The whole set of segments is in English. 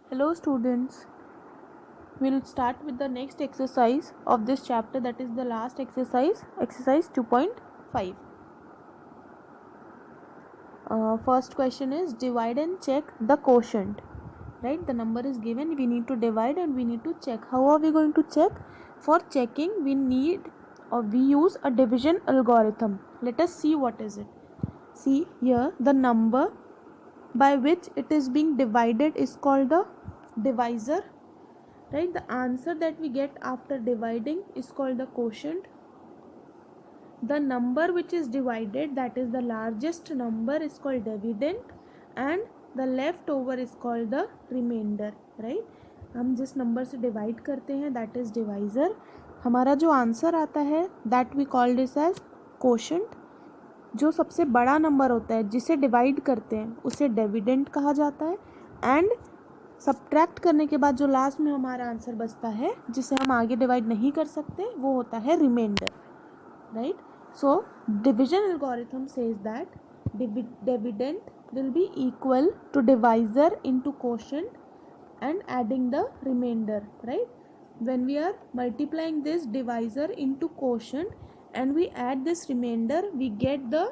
Hello students, we'll start with the next exercise of this chapter, that is the last exercise, exercise 2.5. First question is divide and check the quotient. Right, the number is given, we need to divide and we need to check. How are we going to check? For checking we use a division algorithm. Let us see what is it. See here, the number by which it is being divided is called the divisor. Right, the answer that we get after dividing is called the quotient. The number which is divided, that is the largest number, is called dividend, and the leftover is called the remainder. Right, हम जिस number से divide करते हैं that is divisor. हमारा जो answer आता है that we call this as quotient. जो सबसे बड़ा नंबर होता है जिसे डिवाइड करते हैं उसे डिविडेंड कहा जाता है, एंड सब्ट्रैक्ट करने के बाद जो लास्ट में हमारा आंसर बचता है जिसे हम आगे डिवाइड नहीं कर सकते वो होता है remainder. Right, so division algorithm says that dividend will be equal to divisor into quotient and adding the remainder. Right, when we are multiplying this divisor into quotient and we add this remainder, we get the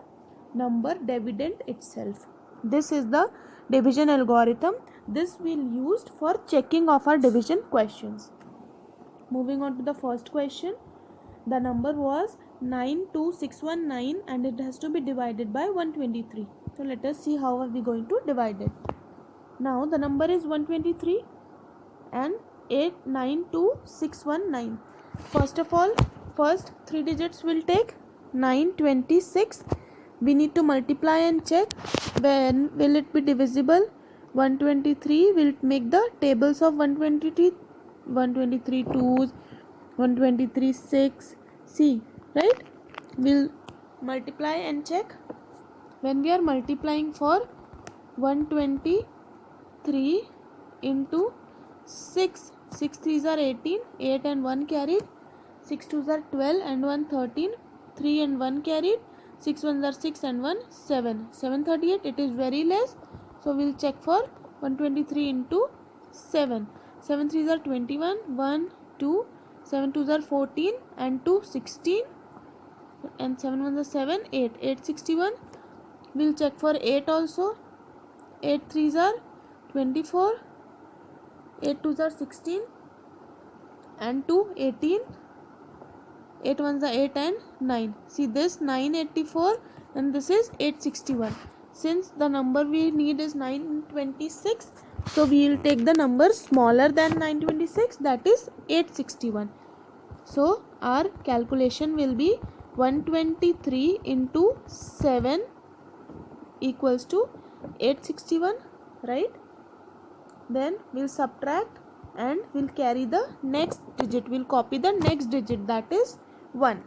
number dividend itself. This is the division algorithm. This we'll use for checking of our division questions. Moving on to the first question, the number was 92619 and it has to be divided by 123. So let us see how are we going to divide it. Now the number is 123 and 892619. First of all, first three digits will take 926. We need to multiply and check when will it be divisible. 123 will make the tables of 123, 123 twos, 123 6. See, right, we'll multiply and check. When we are multiplying for 123 into 6, 6 3s are 18, 8 and 1 carried, 6 2s are 12 and 1 13, 3 and 1 carried, 6 1s are 6 and 1 7, 738. It is very less, so we'll check for 123 into 7, 7 3s are 21, 1 2, 7 2s are 14 and 2 16, and 7 1s are 7, 8 861. We'll check for 8 also. 8 3s are 24, 8 2s are 16 and 2 18, 8 1s are 8 and 9. See this 984 and this is 861. Since the number we need is 926, so we will take the number smaller than 926, that is 861. So our calculation will be 123 into 7 equals to 861. Right, then we'll subtract and we'll carry the next digit, we'll copy the next digit, that is 1.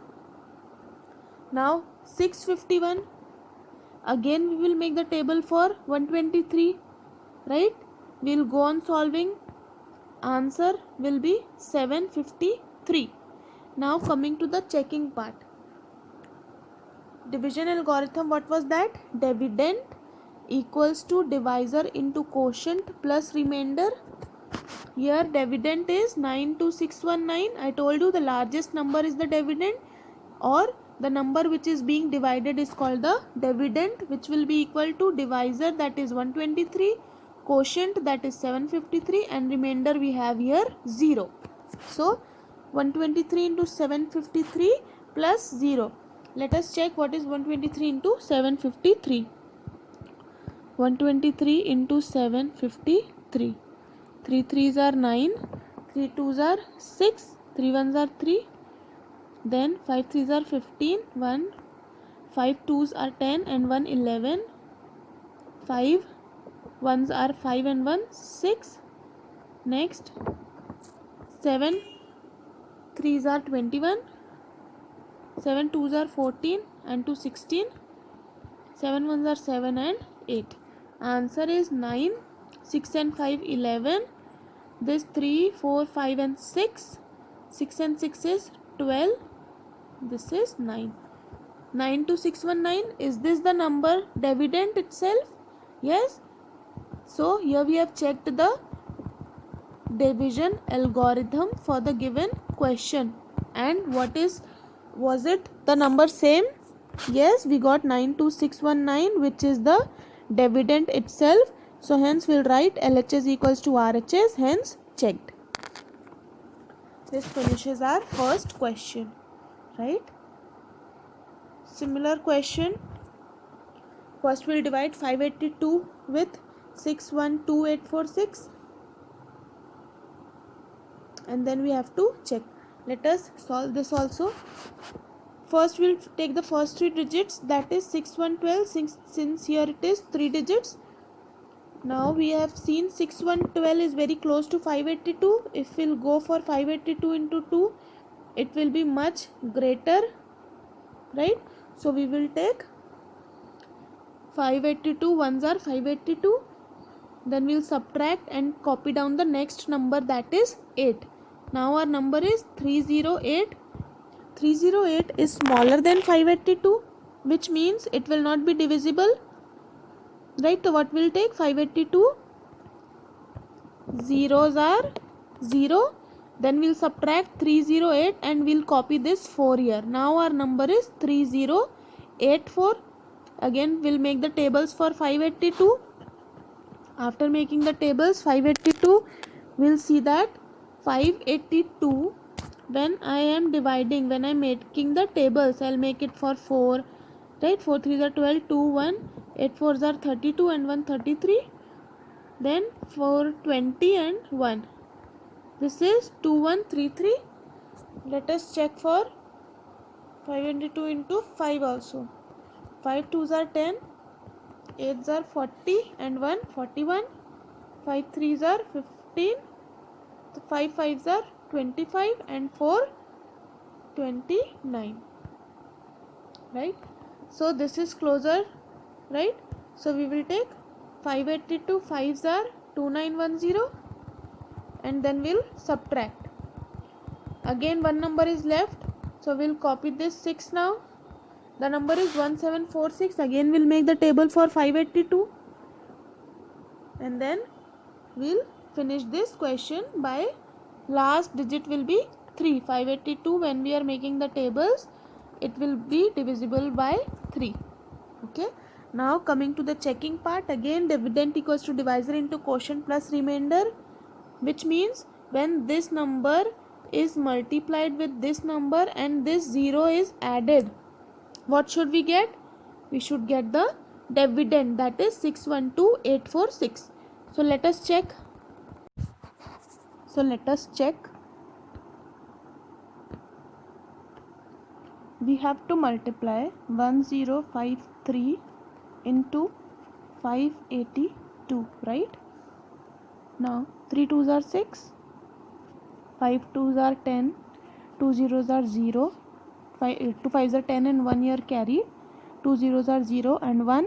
Now 651, again we will make the table for 123. Right, we'll go on solving, answer will be 753. Now coming to the checking part, division algorithm, what was that? Dividend equals to divisor into quotient plus remainder. Here dividend is 92619. I told you the largest number is the dividend, or the number which is being divided is called the dividend, which will be equal to divisor, that is 123, quotient, that is 753, and remainder we have here 0. So 123 into 753 plus 0. Let us check what is 123 into 753. 123 into 753. 3 3s are 9, 3 2s are 6, 3 1s are 3, then 5 3s are 15, 1, 5 2s are 10 and 1 11, 5 1s are 5 and 1 6, next 7 3s are 21, 7 2s are 14 and 2 16, 7 1s are 7 and 8. Answer is 9, 6 and 5 11, this 3 4 5 and 6, 6 and 6 is 12, this is 9. 92619, is this the number dividend itself? Yes. So here we have checked the division algorithm for the given question. And was it the number same? Yes, we got 92619, which is the dividend itself. So hence we'll write LHS equals to RHS, hence checked. This finishes our first question, right? Similar question. First we'll divide 582 with 612846, and then we have to check. Let us solve this also. First we'll take the first three digits, that is 6112, since here it is 3 digits. Now we have seen 6112 is very close to 582. If we'll go for 582 into 2, it will be much greater, right? So we will take 582, ones are 582. Then we'll subtract and copy down the next number, that is 8. Now our number is 308. 308 is smaller than 582, which means it will not be divisible, right? So what will take? 582, zeros are 0. Then we'll subtract 308 and we'll copy this 4 here. Now our number is 3084. Again we'll make the tables for 582. After making the tables 582, we'll see that 582, when I am dividing, when I am making the tables, I'll make it for 4, right? 4 3s are 12, 2 1, 8 4s are 32 and 1 33, then 4 20 and 1. This is 2133. Let us check for 582 into 5 also. 5 2s are 10, 8s are 40 and 1 41, 5 3s are 15, 5 5s are 25 and 4 29, right? So this is closer, right? So we will take 582, 5s are 2910, and then we'll subtract. Again one number is left, so we'll copy this 6 now. The number is 1746. Again we'll make the table for 582, and then we'll finish this question by last digit will be 3. 582, when we are making the tables, it will be divisible by 3. Okay. Now coming to the checking part, again dividend equals to divisor into quotient plus remainder, which means when this number is multiplied with this number and this 0 is added, what should we get? We should get the dividend, that is 612846. So let us check. We have to multiply 1053 into 582, right? Now 3 2s are 6, 5 2s are 10, 2 zeros are 0, 2 5s are 10 and 1 here carry, 2 zeros are 0 and 1,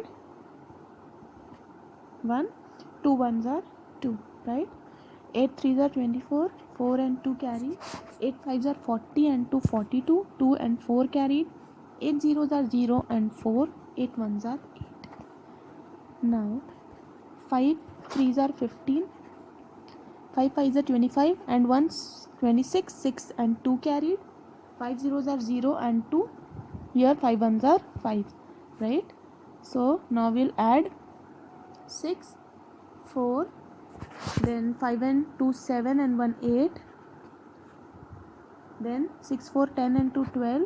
2 1s are 2, right? 8 3s are 24, 4 and 2 carry, 8 5s are 40 and 2 42, 2 and 4 carried, 8 zeros are 0 and 4, 8 1s are 8. Now 5 3s are 15, 5 5s are 25 and 1 26, 6 and 2 carried, 5 zeros are 0 and 2, here 5 1s are 5, right? So now we'll add 6 4, then 5 and 2 7 and 1 8, then 6 4 10 and 2 12,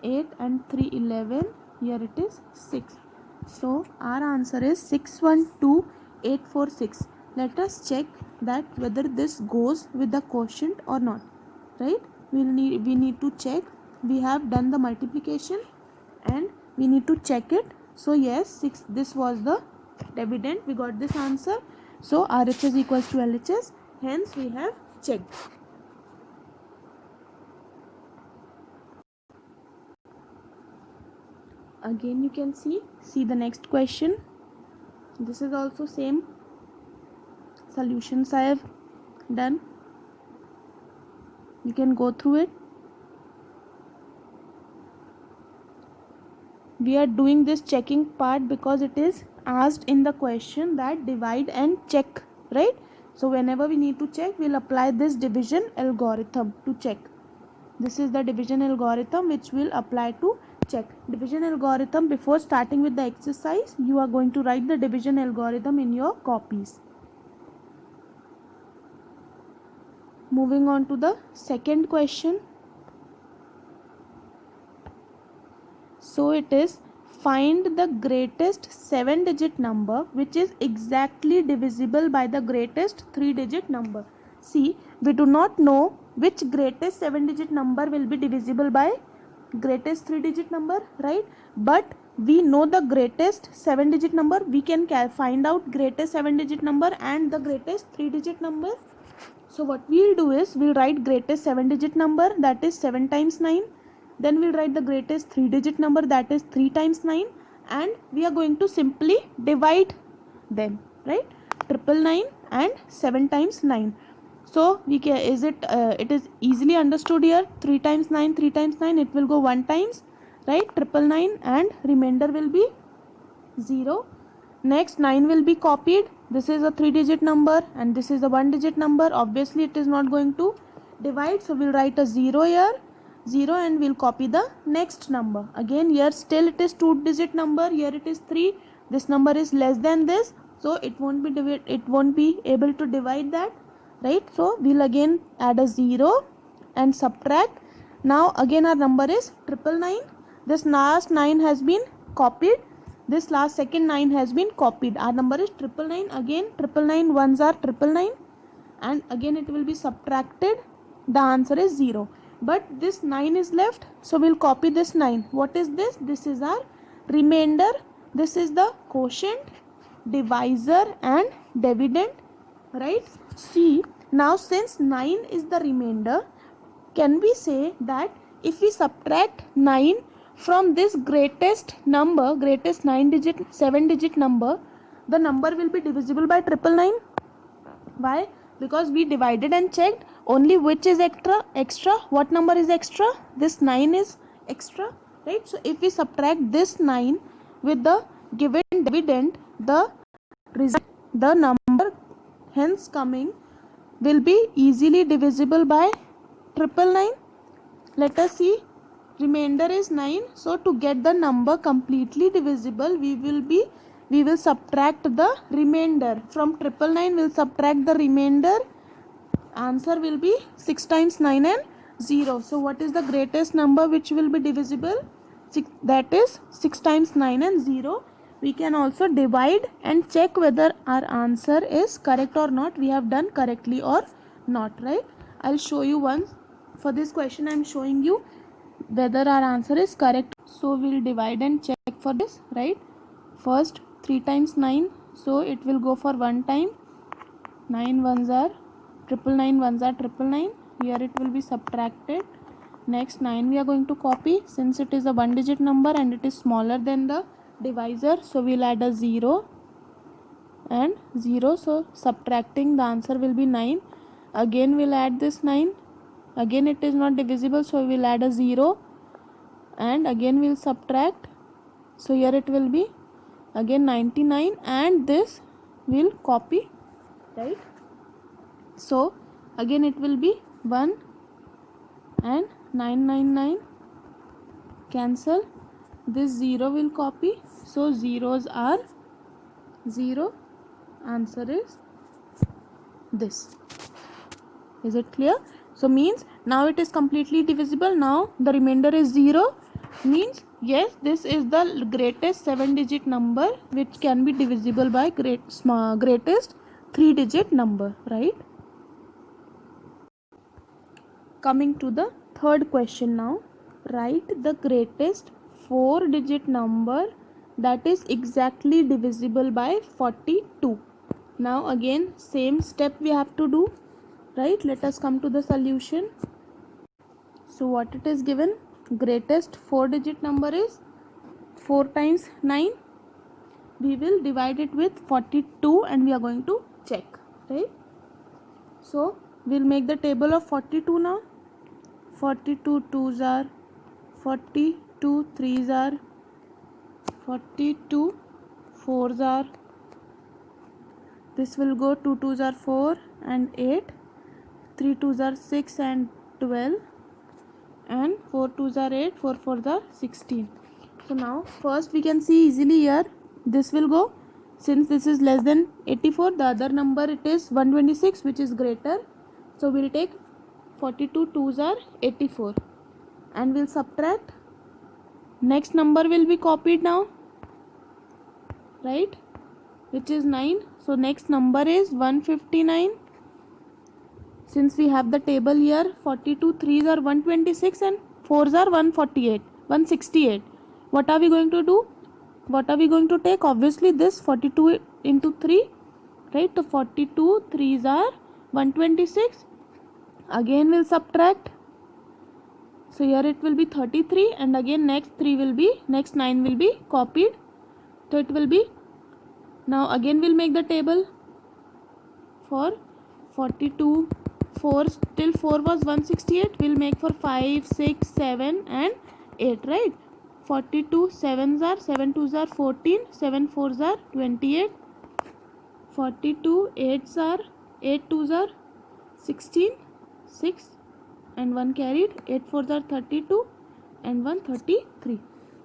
8 and 3 11, here it is 6. So our answer is 612846. Let us check that whether this goes with the quotient or not, right? We need to check. We have done the multiplication and we need to check it. So yes, this was the dividend. We got this answer. So RHS equals to LHS, hence we have checked. Again you can see the next question. This is also same solutions I have done. You can go through it. We are doing this checking part because it is asked in the question that divide and check, right? So whenever we need to check, we'll apply this division algorithm to check. This is the division algorithm which will apply to check. Division algorithm, before starting with the exercise, you are going to write the division algorithm in your copies. Moving on to the second question. So it is, find the greatest 7-digit number which is exactly divisible by the greatest 3-digit number. See, we do not know which greatest 7-digit number will be divisible by greatest 3-digit number, right? But we know the greatest 7-digit number. We can find out greatest 7-digit number and the greatest 3-digit number. So what we'll do is, we'll write greatest 7-digit number, that is 7 times 9. Then we'll write the greatest 3-digit number, that is 3 times 9, and we are going to simply divide them, right? 999 and 7 times 9. So we can, it is easily understood here. 3 times 9, 3 times 9, it will go 1 times, right? 999 and remainder will be 0. Next, 9 will be copied. This is a 3-digit number and this is a 1-digit number. Obviously it is not going to divide, so we'll write a 0 here, 0, and we'll copy the next number. Again, here still it is 2-digit number, here it is 3. This number is less than this, so it won't be able to divide that, right? So we'll again add a 0 and subtract. Now again our number is 999. This last 9 has been copied. This last second 9 has been copied. Our number is 999. Again 999 ones are 999, and again it will be subtracted. The answer is 0. But this 9 is left, so we'll copy this 9. What is this? This is our remainder. This is the quotient, divisor and dividend, right? See, now since 9 is the remainder, can we say that if we subtract 9 from this greatest number, greatest 7-digit number, the number will be divisible by 999? Why? Because we divided and checked only which is extra. What number is extra? This 9 is extra, right? So if we subtract this 9 with the given dividend, the number hence coming will be easily divisible by 999. Let us see. Remainder is 9. So to get the number completely divisible, we will subtract the remainder. From 999 we'll subtract the remainder. Answer will be 6 times 9 and 0. So what is the greatest number which will be divisible? That is 6 times 9 and 0. We can also divide and check whether our answer is correct or not. We have done correctly or not, right? I'll show you once. For this question I'm showing you whether our answer is correct. So we'll divide and check for this, right? First 3 times 9, so it will go for 1 time. 9 ones are 999, ones are 999. Here it will be subtracted. Next 9 we are going to copy, since it is a 1-digit number and it is smaller than the divisor, so we'll add a 0 and 0. So subtracting, the answer will be 9. Again we'll add this 9. Again it is not divisible, so we'll add a 0 and again we'll subtract. So here it will be again 99 and this will copy, right? So again it will be 1 and 999 cancel. This 0 will copy, so zeros are 0. Answer is this. Is it clear? So means now it is completely divisible. Now the remainder is 0. Means yes, this is the greatest 7-digit number which can be divisible by greatest 3-digit number, right? Coming to the third question now. Write the greatest 4-digit number that is exactly divisible by 42. Now again same step we have to do, right? Let us come to the solution. So what it is given? Greatest 4-digit number is 4 times 9. We will divide it with 42 and we are going to check, right? So we'll make the table of 42 now. 42 2s are 42 3s are 42 4s are. this will go 2 2s are 4 and 8, 3 2s are 6 and 12, and 4 2s are 8, 4 4s are 16. So now first we can see easily here, this will go, since this is less than 84, the other number it is 126 which is greater, so we'll take 42 2s are 84 and we'll subtract. Next number will be copied now, right, which is 9. So next number is 159. Since we have the table here, 42 3s are 126 and 4s are 168. What are we going to do? What are we going to take? Obviously this 42 into 3, right? So 42 3s are 126. Again we'll subtract. So here it will be 33, and again next 9 will be copied. So it will be, now again we'll make the table for 42 4 till 4 was 168, we'll make for 5 6 7 and 8, right? 42 7s are 7 2s are 14, 7 4s are 28, 42 8s are 8 2s are 16, 6 and 1 carried, 8 4s are 32 and 1 33.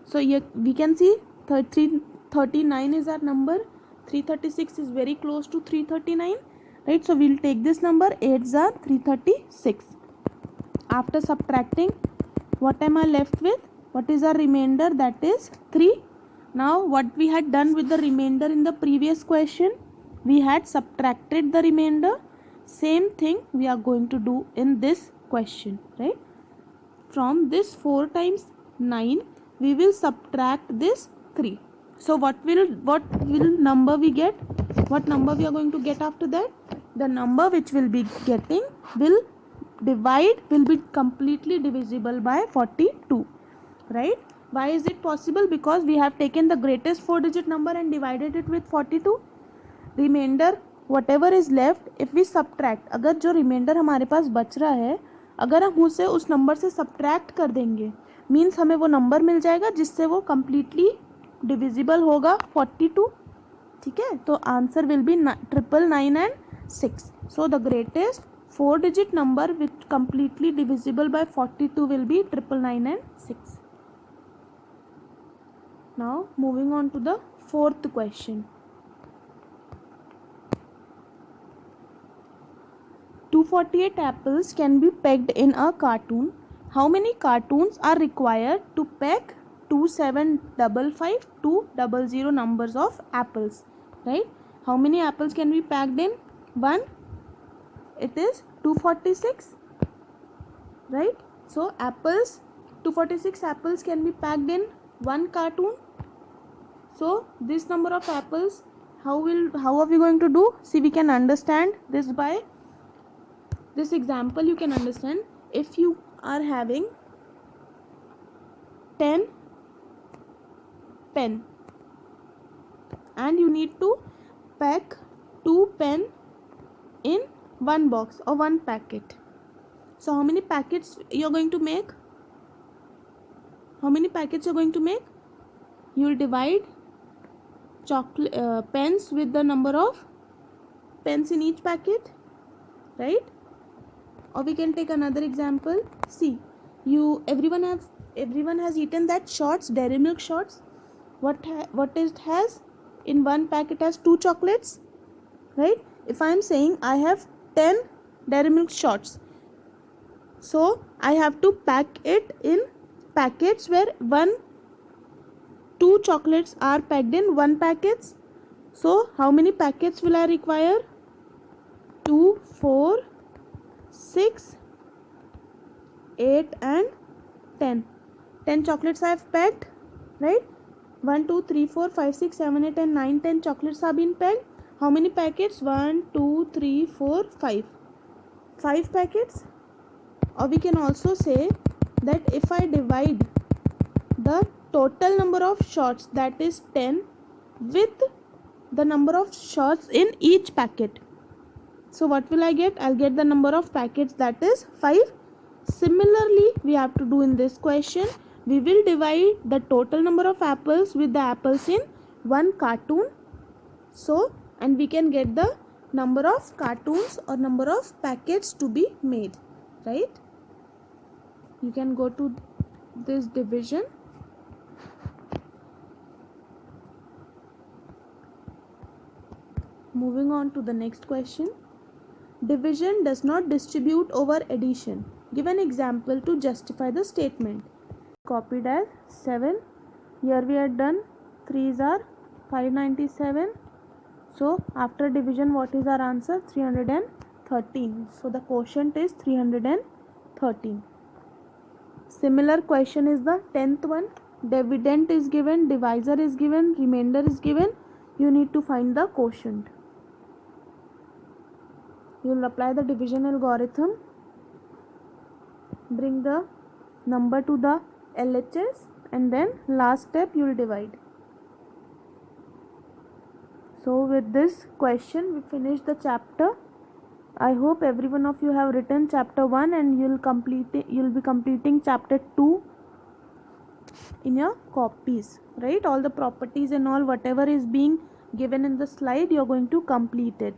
So here we can see 39 is our number, 336 is very close to 339, right? So we'll take this number, 8s are 336. After subtracting, what am I left with? What is our remainder? That is 3. Now what we had done with the remainder in the previous question, we had subtracted the remainder. Same thing we are going to do in this question, right? From this 4 times 9 we will subtract this 3. So what will number we get? What number we are going to get after that? The number which will be getting will be completely divisible by 42, right? Why is it possible? Because we have taken the greatest 4-digit number and divided it with 42. Remainder whatever is left, if we subtract, अगर जो remainder हमारे पास बच रहा है, अगर हम उसे उस नंबर से सब्ट्रैक्ट कर देंगे, मीन्स हमें वो नंबर मिल जाएगा जिससे वो कम्प्लीटली डिविजिबल होगा 42. ठीक है, तो answer will be 999 and 6. So the greatest 4-digit number which completely divisible by 42 will be 999 and 6. Now moving on to the fourth question. 248 apples can be pegged in a cartoon. How many cartoons are required to peg 2755 to 00 numbers of apples, right? How many apples can be packed in one? It is 246, right? So apples, 246 apples can be packed in one cartoon. So this number of apples, how are we going to do? See, we can understand this by this example. You can understand, if you are having 10 pen and you need to pack 2 pen in one box or one packet. So how many packets you are going to make? How many packets you are going to make? You will divide pens with the number of pens in each packet, right? Or we can take another example. See, everyone has eaten that Shorts, Dairy Milk Shorts. What it has in one pack? It has 2 chocolates, right? If I am saying I have 10 Dairy Milk Shorts, so I have to pack it in packets where 2 chocolates are packed in one packets. So how many packets will I require? 2, 4, 6, 8 and 10. 10 chocolates I have packed, right? 1, 2, 3, 4, 5, 6, 7, 8 and 9, 10 chocolates have been packed. How many packets? 1, 2, 3, 4, 5. 5 packets. Or we can also say that if I divide the total number of shots, that is 10, with the number of shots in each packet, so what will I get? I'll get the number of packets, that is 5. Similarly, we have to do in this question. We will divide the total number of apples with the apples in one cartoon. So, and we can get the number of cartoons or number of packets to be made, right? You can go to this division. Moving on to the next question. Division does not distribute over addition. Give an example to justify the statement. Copied as 7. Here we are done. 3s are 597. So after division, what is our answer? 313. So the quotient is 313. Similar question is the 10th one. Dividend is given, divisor is given, remainder is given. You need to find the quotient. You will apply the division algorithm. Bring the number to the LHS and then last step you will divide. So with this question we finish the chapter. I hope every one of you have written chapter 1 and you'll be completing chapter 2 in your copies, right? All the properties and all whatever is being given in the slide, you're going to complete it.